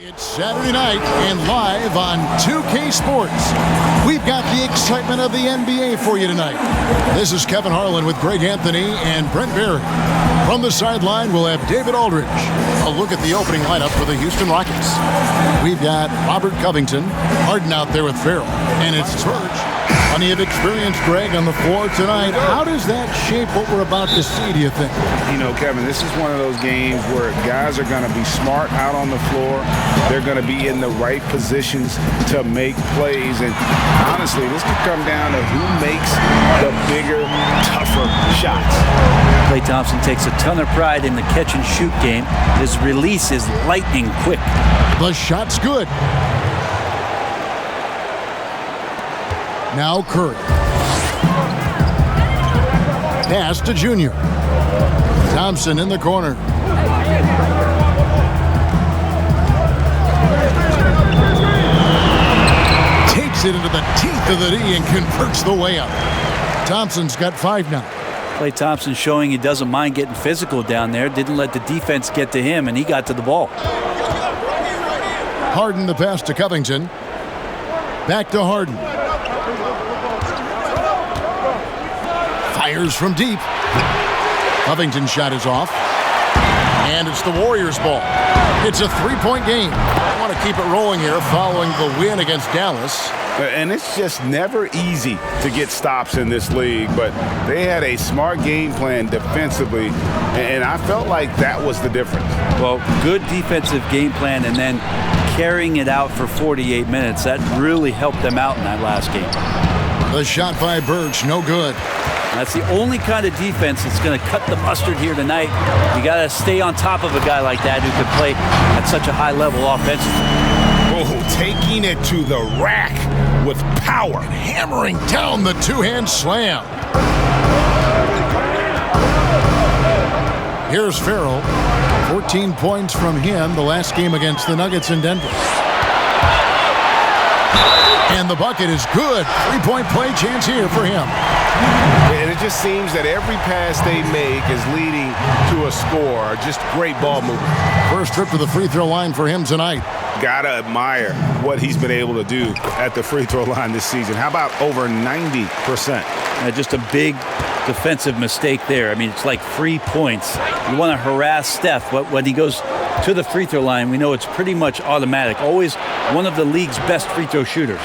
It's Saturday night and live on 2K Sports. We've got the excitement of the NBA for you tonight. This is Kevin Harlan with Greg Anthony and Brent Barry. From the sideline, we'll have David Aldridge. A look at the opening lineup for the Houston Rockets. We've got Robert Covington, Harden out there with Farrell, and it's Birch. Plenty of experience, Greg, on the floor tonight. How does that shape what we're about to see, do you think? You know, Kevin, this is one of those games where guys are going to be smart out on the floor. They're going to be in the right positions to make plays. And honestly, this could come down to who makes the bigger, tougher shots. Klay Thompson takes a ton of pride in the catch-and-shoot game. His release is lightning quick. The shot's good. Now Curry. Pass to Junior. Thompson in the corner. Takes it into the teeth of the D and converts the way up. Thompson's got 5 now. Klay Thompson showing he doesn't mind getting physical down there. Didn't let the defense get to him, and he got to the ball. Harden the pass to Covington. Back to Harden. Fires from deep. Covington's shot is off. And it's the Warriors' ball. It's a 3-point game. I want to keep it rolling here following the win against Dallas. And it's just never easy to get stops in this league, but they had a smart game plan defensively, and I felt like that was the difference. Well, good defensive game plan and then carrying it out for 48 minutes. That really helped them out in that last game. The shot by Birch, no good. That's the only kind of defense that's going to cut the mustard here tonight. You got to stay on top of a guy like that who can play at such a high level offensively. Oh, taking it to the rack with power. And hammering down the two-hand slam. Here's Farrell. 14 points from him the last game against the Nuggets in Denver. And the bucket is good. 3-point play chance here for him. And it just seems that every pass they make is leading to a score. Just great ball movement. First trip to the free throw line for him tonight. Gotta admire what he's been able to do at the free throw line this season. How about over 90%? Just a big defensive mistake there. I mean, it's like 3 points. You want to harass Steph, but when he goes to the free throw line, we know it's pretty much automatic. Always one of the league's best free throw shooters.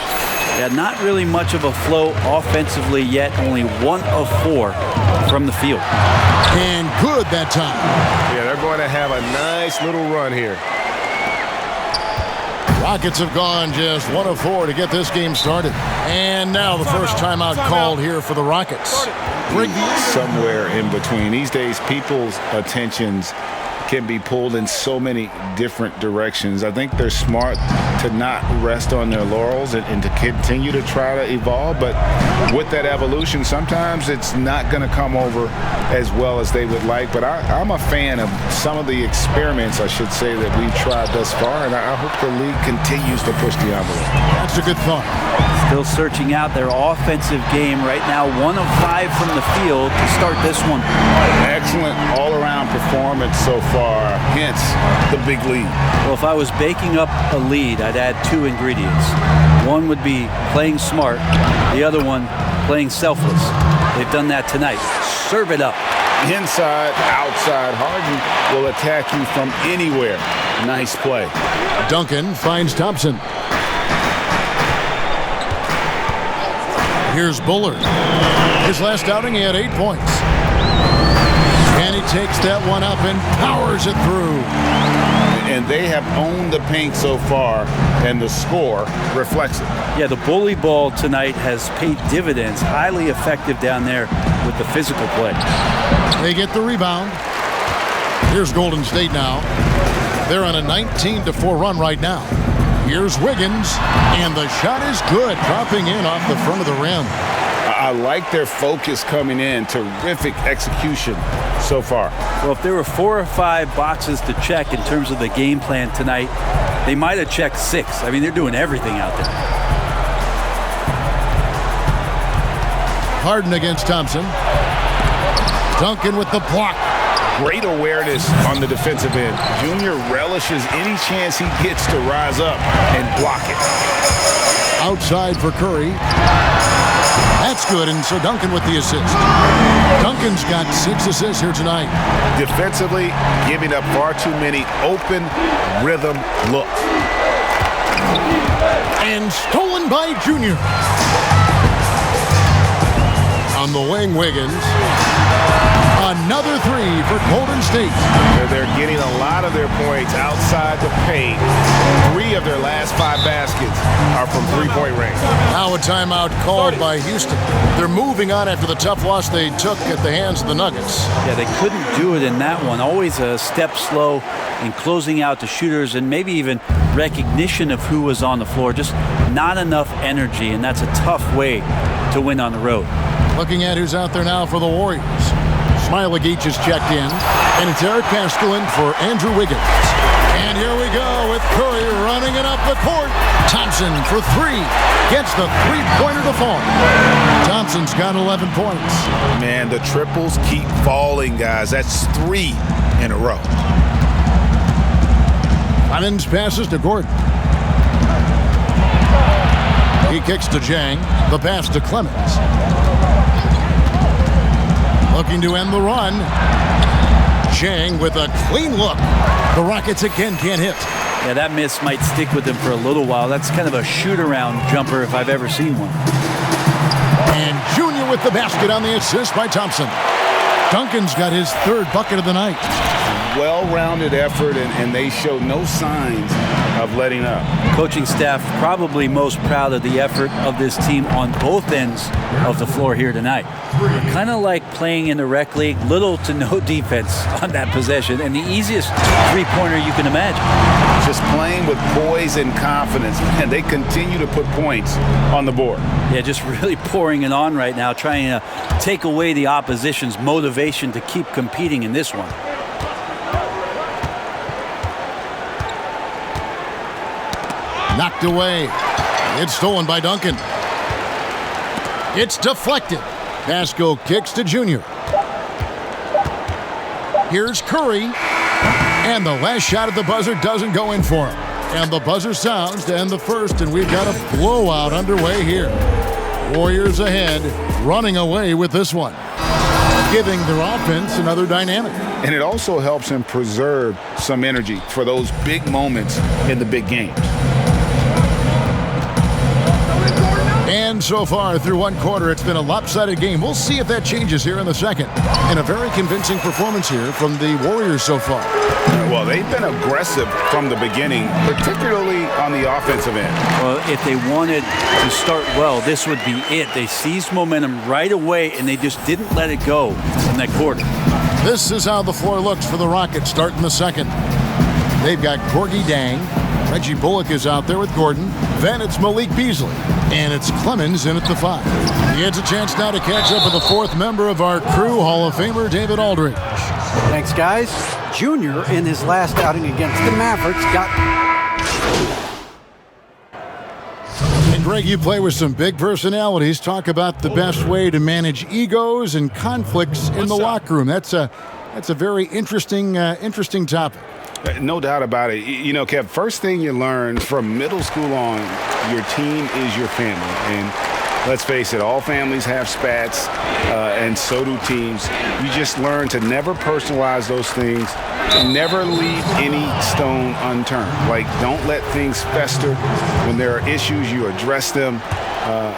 Yeah, not really much of a flow offensively yet. Only 1 of 4 from the field. And good that time. Yeah, they're going to have a nice little run here. Rockets have gone just 1 of 4 to get this game started. And now the first timeout called here for the Rockets. Somewhere in between. These days, people's attentions can be pulled in so many different directions. I think they're smart to not rest on their laurels and to continue to try to evolve. But with that evolution, sometimes it's not going to come over as well as they would like. But I'm a fan of some of the experiments, I should say, that we've tried thus far. And I hope the league continues to push the envelope. That's a good thought. Still searching out their offensive game right now. 1 of 5 from the field to start this one. Excellent all-around performance so far, hence the big lead. Well, if I was baking up a lead, I'd add 2 ingredients. One would be playing smart. The other one, playing selfless. They've done that tonight. Serve it up. Inside, outside. Harden will attack you from anywhere. Nice play. Duncan finds Thompson. Here's Bullard. His last outing, he had 8 points. And he takes that one up and powers it through. And they have owned the paint so far, and the score reflects it. Yeah, the bully ball tonight has paid dividends. Highly effective down there with the physical play. They get the rebound. Here's Golden State now. They're on a 19-4 run right now. Here's Wiggins, and the shot is good, dropping in off the front of the rim. I like their focus coming in. Terrific execution so far. Well, if there were 4 or 5 boxes to check in terms of the game plan tonight, they might have checked 6. I mean, they're doing everything out there. Harden against Thompson. Duncan with the block. Great awareness on the defensive end. Junior relishes any chance he gets to rise up and block it. Outside for Curry. That's good, and so Duncan with the assist. Duncan's got 6 assists here tonight. Defensively, giving up far too many open rhythm looks. And stolen by Junior. On the wing, Wiggins. Another 3 for Golden State. They're getting a lot of their points outside the paint. 3 of their last 5 baskets are from three-point range. Now a timeout called by Houston. They're moving on after the tough loss they took at the hands of the Nuggets. Yeah, they couldn't do it in that one. Always a step slow in closing out the shooters and maybe even recognition of who was on the floor. Just not enough energy, and that's a tough way to win on the road. Looking at who's out there now for the Warriors. Smailagic is checked in, and it's Eric Pascaline for Andrew Wiggins. And here we go with Curry running it up the court. Thompson for 3. Gets the three-pointer to fall. Thompson's got 11 points. Man, the triples keep falling, guys. That's 3 in a row. Clemens passes to Gordon. He kicks to Jang. The pass to Clemens. Looking to end the run. Jang with a clean look. The Rockets again can't hit. Yeah, that miss might stick with them for a little while. That's kind of a shoot-around jumper if I've ever seen one. And Junior with the basket on the assist by Thompson. Duncan's got his 3rd bucket of the night. Well-rounded effort, and they show no signs of letting up. Coaching staff probably most proud of the effort of this team on both ends of the floor here tonight. Kind of like playing in the rec league, little to no defense on that possession, and the easiest three-pointer you can imagine. Just playing with poise and confidence, and they continue to put points on the board. Yeah, just really pouring it on right now, trying to take away the opposition's motivation to keep competing in this one. Knocked away. It's stolen by Duncan. It's deflected. Pasco kicks to Junior. Here's Curry. And the last shot at the buzzer doesn't go in for him. And the buzzer sounds to end the first, and we've got a blowout underway here. Warriors ahead, running away with this one, giving their offense another dynamic. And it also helps him preserve some energy for those big moments in the big games. And so far, through one quarter, it's been a lopsided game. We'll see if that changes here in the second. And a very convincing performance here from the Warriors so far. Well, they've been aggressive from the beginning, particularly on the offensive end. Well, if they wanted to start well, this would be it. They seized momentum right away, and they just didn't let it go in that quarter. This is how the floor looks for the Rockets starting the second. They've got Gorgie Dang. Reggie Bullock is out there with Gordon. Then it's Malik Beasley. And it's Clemens in at the 5. He has a chance now to catch up with the 4th member of our crew, Hall of Famer David Aldridge. Thanks, guys. Junior, in his last outing against the Mavericks, got... And Greg, you play with some big personalities. Talk about the best way to manage egos and conflicts in the locker room. That's a very interesting topic. No doubt about it. You know, Kev, first thing you learn from middle school on, your team is your family. And let's face it, all families have spats, and so do teams. You just learn to never personalize those things, never leave any stone unturned. Like, don't let things fester. When there are issues, you address them.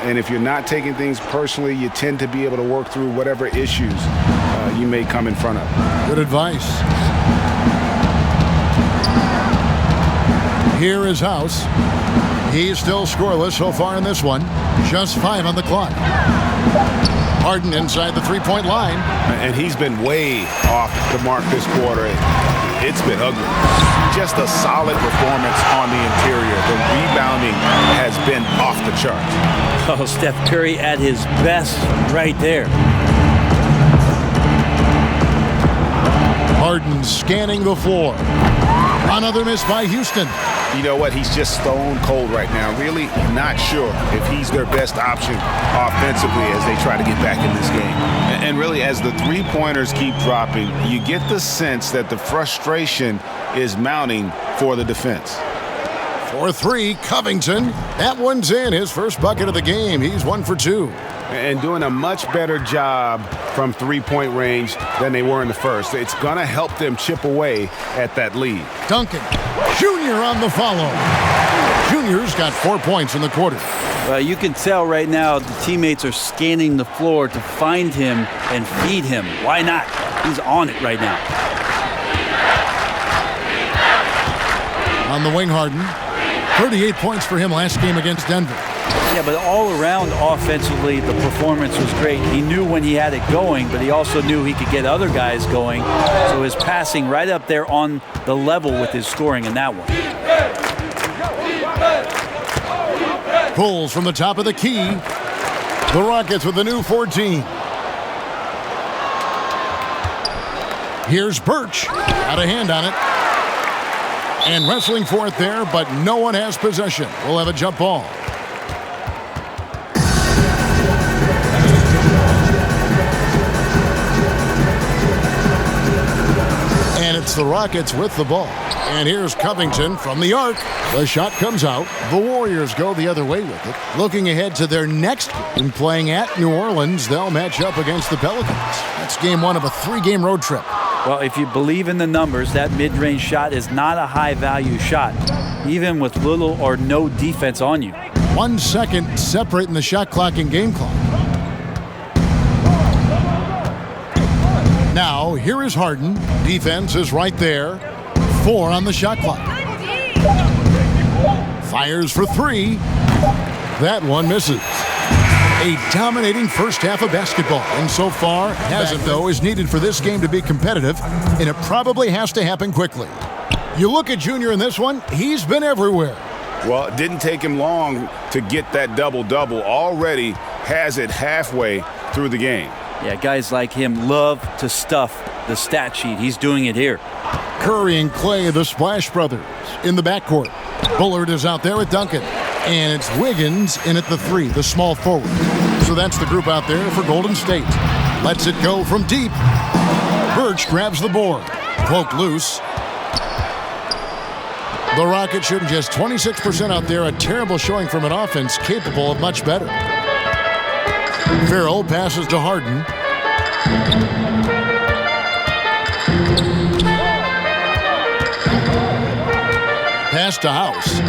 And if you're not taking things personally, you tend to be able to work through whatever issues you may come in front of. Good advice. Here is House. He's still scoreless so far in this one. Just 5 on the clock. Harden inside the three-point line. And he's been way off the mark this quarter. It's been ugly. Just a solid performance on the interior. The rebounding has been off the charts. Oh, Steph Curry at his best right there. Harden scanning the floor. Another miss by Houston. You know what? He's just stone cold right now. Really not sure if he's their best option offensively as they try to get back in this game. And really, as the three-pointers keep dropping, you get the sense that the frustration is mounting for the defense. For three, Covington. That one's in. His first bucket of the game. He's 1 for 2. And doing a much better job from three-point range than they were in the first. It's going to help them chip away at that lead. Duncan Jr. on the follow. Junior's got 4 points in the quarter. You can tell right now the teammates are scanning the floor to find him and feed him. Why not? He's on it right now. On the wing, Harden. 38 points for him last game against Denver. Yeah, but all around offensively, the performance was great. He knew when he had it going, but he also knew he could get other guys going. So his passing right up there on the level with his scoring in that one. Pulls from the top of the key. The Rockets with a new 14. Here's Birch. Got a hand on it. And wrestling for it there, but no one has possession. We'll have a jump ball. And it's the Rockets with the ball. And here's Covington from the arc. The shot comes out. The Warriors go the other way with it. Looking ahead to their next game, playing at New Orleans, they'll match up against the Pelicans. That's game 1 of a 3-game road trip. Well, if you believe in the numbers, that mid-range shot is not a high-value shot, even with little or no defense on you. 1 second separating the shot clock and game clock. Now, here is Harden. Defense is right there. 4 on the shot clock. Fires for 3. That one misses. A dominating first half of basketball. And so far, hasn't, though, is needed for this game to be competitive, and it probably has to happen quickly. You look at Junior in this one, he's been everywhere. Well, it didn't take him long to get that double-double. Already has it halfway through the game. Yeah, guys like him love to stuff the stat sheet. He's doing it here. Curry and Clay, the Splash Brothers, in the backcourt. Bullard is out there with Duncan. And it's Wiggins in at the 3, the small forward. So that's the group out there for Golden State. Lets it go from deep. Birch grabs the board. Poke loose. The Rockets shooting just 26% out there. A terrible showing from an offense capable of much better. Farrell passes to Harden. Pass to House.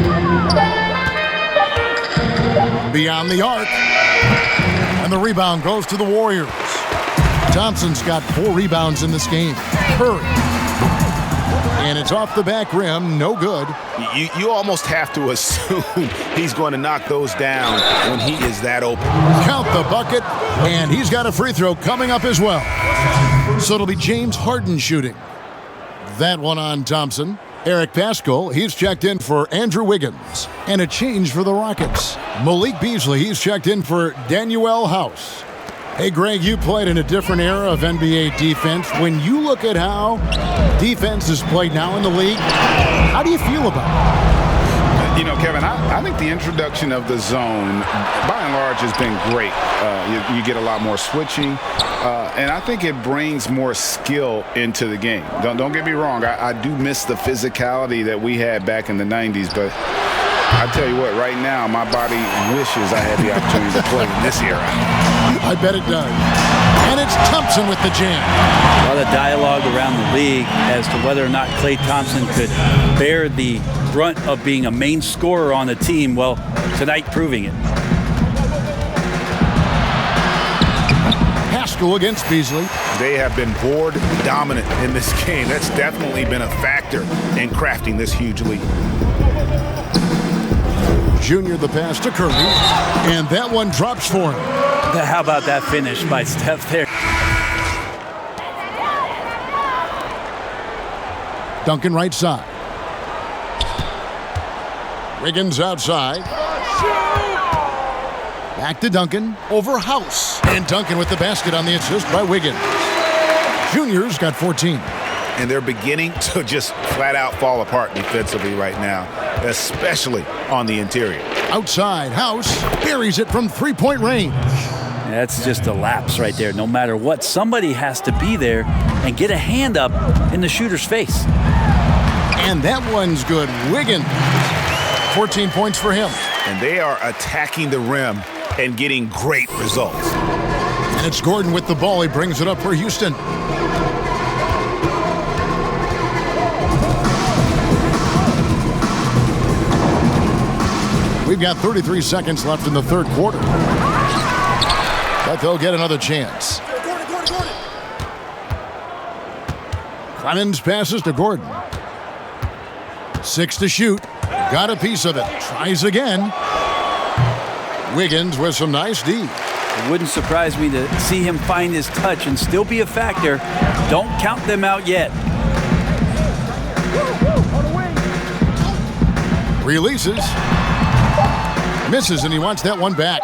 Beyond the arc. And the rebound goes to the Warriors. Thompson's got 4 rebounds in this game. Curry. And it's off the back rim. No good. You almost have to assume he's going to knock those down when he is that open. Count the bucket. And he's got a free throw coming up as well. So it'll be James Harden shooting. That one on Thompson. Eric Paschal, he's checked in for Andrew Wiggins. And a change for the Rockets. Malik Beasley, he's checked in for Danuel House. Hey, Greg, you played in a different era of NBA defense. When you look at how defense is played now in the league, how do you feel about it? You know, Kevin, I think the introduction of the zone, by and large, has been great. You get a lot more switching, and I think it brings more skill into the game. Don't get me wrong. I do miss the physicality that we had back in the 90s, but I tell you what, right now, my body wishes I had the opportunity to play in this era. I bet it does. And it's Thompson with the jam. A lot of dialogue around the league as to whether or not Klay Thompson could bear the brunt of being a main scorer on the team. Well, tonight proving it. Paschal against Beasley. They have been board dominant in this game. That's definitely been a factor in crafting this huge lead. Junior the pass to Curry. And that one drops for him. How about that finish by Steph there? Duncan right side. Wiggins outside. Back to Duncan. Over House. And Duncan with the basket on the assist by Wiggins. Junior's got 14. And they're beginning to just flat out fall apart defensively right now. especially on the interior. Outside, House buries it from three-point range. That's just a lapse right there. No matter what, somebody has to be there and get a hand up in the shooter's face. And that one's good. Wiggins, 14 points for him. And they are attacking the rim and getting great results. And it's Gordon with the ball. He brings it up for Houston. We've got 33 seconds left in the third quarter. But they'll get another chance. Clemens passes to Gordon. 6 to shoot. Got a piece of it. Tries again. Wiggins with some nice D. It wouldn't surprise me to see him find his touch and still be a factor. Don't count them out yet. Releases. Misses, and he wants that one back.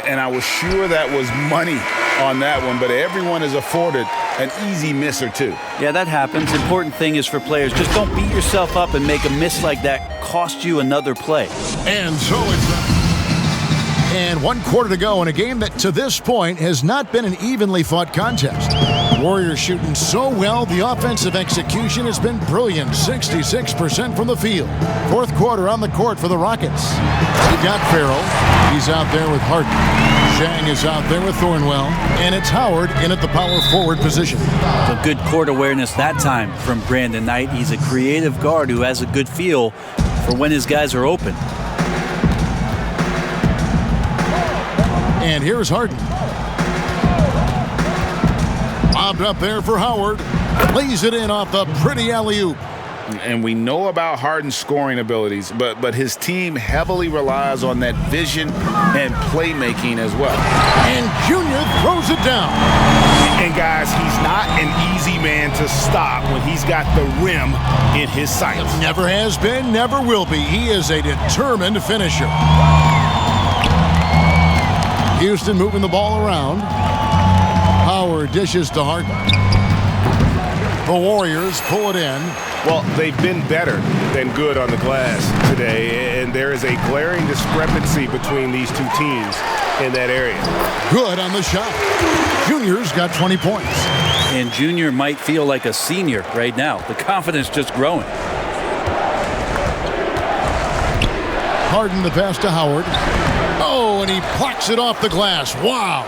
And I was sure that was money on that one, but everyone is afforded an easy miss or two. Yeah, that happens. Important thing is for players, just don't beat yourself up and make a miss like that cost you another play. And so it's... And 1 quarter to go in a game that to this point has not been an evenly fought contest. Warriors shooting so well, the offensive execution has been brilliant. 66% from the field. Fourth quarter on the court for the Rockets. We've got Farrell. He's out there with Harden. Zhang is out there with Thornwell. And it's Howard in at the power forward position. A good court awareness that time from Brandon Knight. He's a creative guard who has a good feel for when his guys are open. And here's Harden. Lobbed up there for Howard. Lays it in off the pretty alley-oop. And we know about Harden's scoring abilities, but his team heavily relies on that vision and playmaking as well. And Junior throws it down. And guys, he's not an easy man to stop when he's got the rim in his sights. Never has been, never will be. He is a determined finisher. Houston moving the ball around. Howard dishes to Harden. The Warriors pull it in. Well, they've been better than good on the glass today, and there is a glaring discrepancy between these two teams in that area. Good on the shot. Junior's got 20 points. And Junior might feel like a senior right now. The confidence just growing. Harden the pass to Howard. Oh, and he plucks it off the glass. Wow.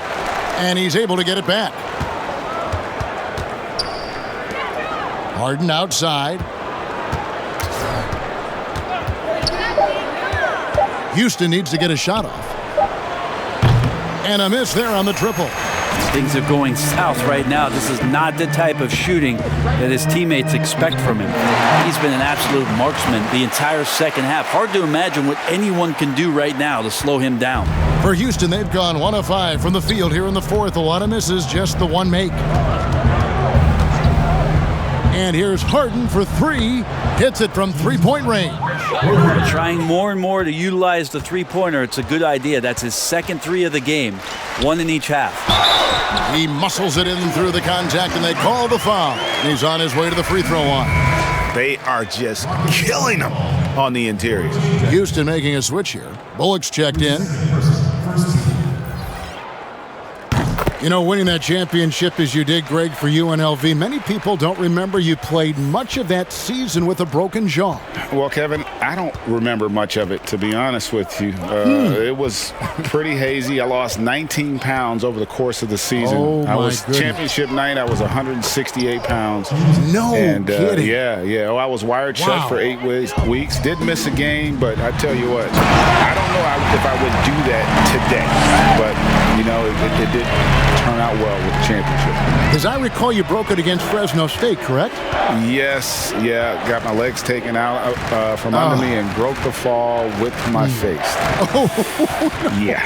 And he's able to get it back. Harden outside. Houston needs to get a shot off. And a miss there on the triple. Things are going south right now. This is not the type of shooting that his teammates expect from him. He's been an absolute marksman the entire second half. Hard to imagine what anyone can do right now to slow him down. For Houston, they've gone 1 of 5 from the field here in the fourth. A lot of misses, just the one make. And here's Harden for 3. Hits it from three-point range. Trying more and more to utilize the three-pointer. It's a good idea. That's his second 3 of the game. 1 in each half. He muscles it in through the contact, and they call the foul. He's on his way to the free throw line. They are just killing him on the interior. Houston making a switch here. Bullock's checked in. You know, winning that championship as you did, Greg, for UNLV, many people don't remember you played much of that season with a broken jaw. Well, Kevin, I don't remember much of it, to be honest with you. It was pretty hazy. I lost 19 pounds over the course of the season. Oh, my goodness. Championship night, I was 168 pounds. No kidding. Yeah. Oh, I was wired shut for 8 weeks. Did miss a game, but I tell you what, I don't know if I would do that today. But, you know, it did turn out well with the championship. As I recall, you broke it against Fresno State, correct? Yes, got my legs taken out from under me and broke the fall with my face. Oh, yeah.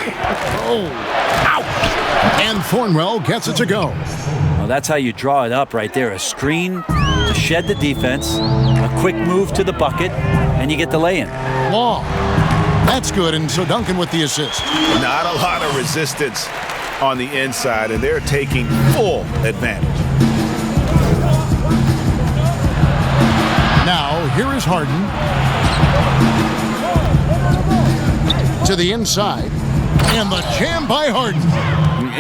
Oh, ouch! And Thornwell gets it to go. Well, that's how you draw it up right there. A screen to shed the defense, a quick move to the bucket, and you get the lay-in. Long. That's good, and so Duncan with the assist. Not a lot of resistance on the inside, and they're taking full advantage. Now, here is Harden. to the inside. And the jam by Harden.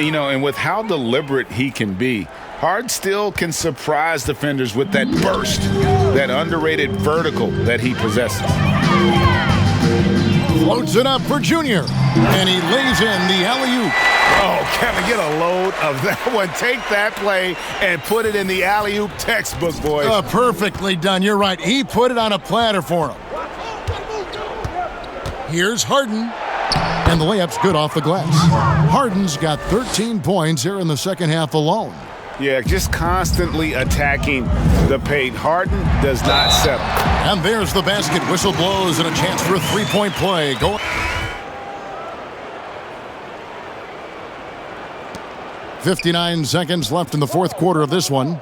You know, and with how deliberate he can be, Harden still can surprise defenders with that burst, that underrated vertical that he possesses. Floats it up for Junior. And he lays in the alley-oop. Oh, Kevin, get a load of that one. Take that play and put it in the alley-oop textbook, boys. Perfectly done. You're right. He put it on a platter for him. Here's Harden. And the layup's good off the glass. Harden's got 13 points here in the second half alone. Yeah, just constantly attacking the paint. Harden does not settle. And there's the basket. Whistle blows and a chance for a three-point play. 59 seconds left in the fourth quarter of this one.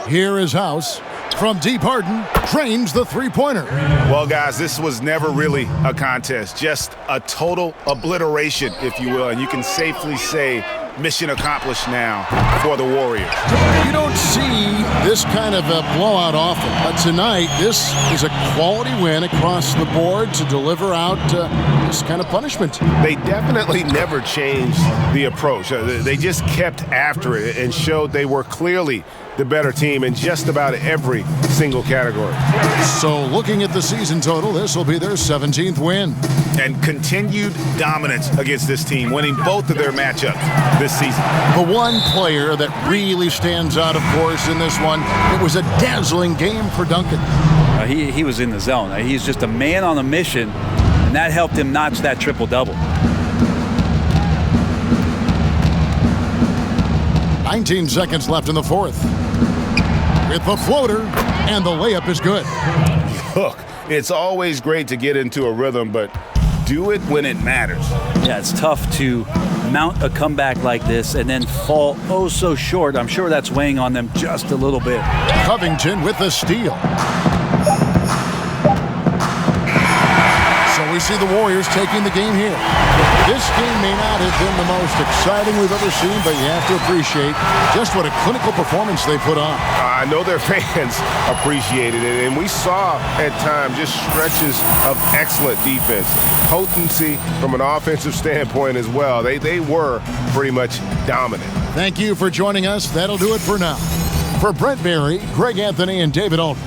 Here is House. From deep, Harden trains the three-pointer. Well, guys, this was never really a contest. Just a total obliteration, if you will. And you can safely say mission accomplished now for the Warriors. You don't see this kind of a blowout often. But tonight, this is a quality win across the board to deliver out this kind of punishment. They definitely never changed the approach. They just kept after it and showed they were clearly the better team in just about every single category. So looking at the season total, this will be their 17th win. And continued dominance against this team, winning both of their matchups this season. The one player that really stands out, of course, in this one, it was a dazzling game for Duncan. He was in the zone. He's just a man on a mission, and that helped him notch that triple-double. 19 seconds left in the fourth. With the floater, and the layup is good. Look, it's always great to get into a rhythm, but do it when it matters. Yeah, it's tough to mount a comeback like this and then fall oh so short. I'm sure that's weighing on them just a little bit. Covington with the steal. So we see the Warriors taking the game here. This game may not have been the most exciting we've ever seen, but you have to appreciate just what a clinical performance they put on. I know their fans appreciated it, and we saw at times just stretches of excellent defense. Potency from an offensive standpoint as well. They were pretty much dominant. Thank you for joining us. That'll do it for now. For Brent Barry, Greg Anthony, and David Aldridge,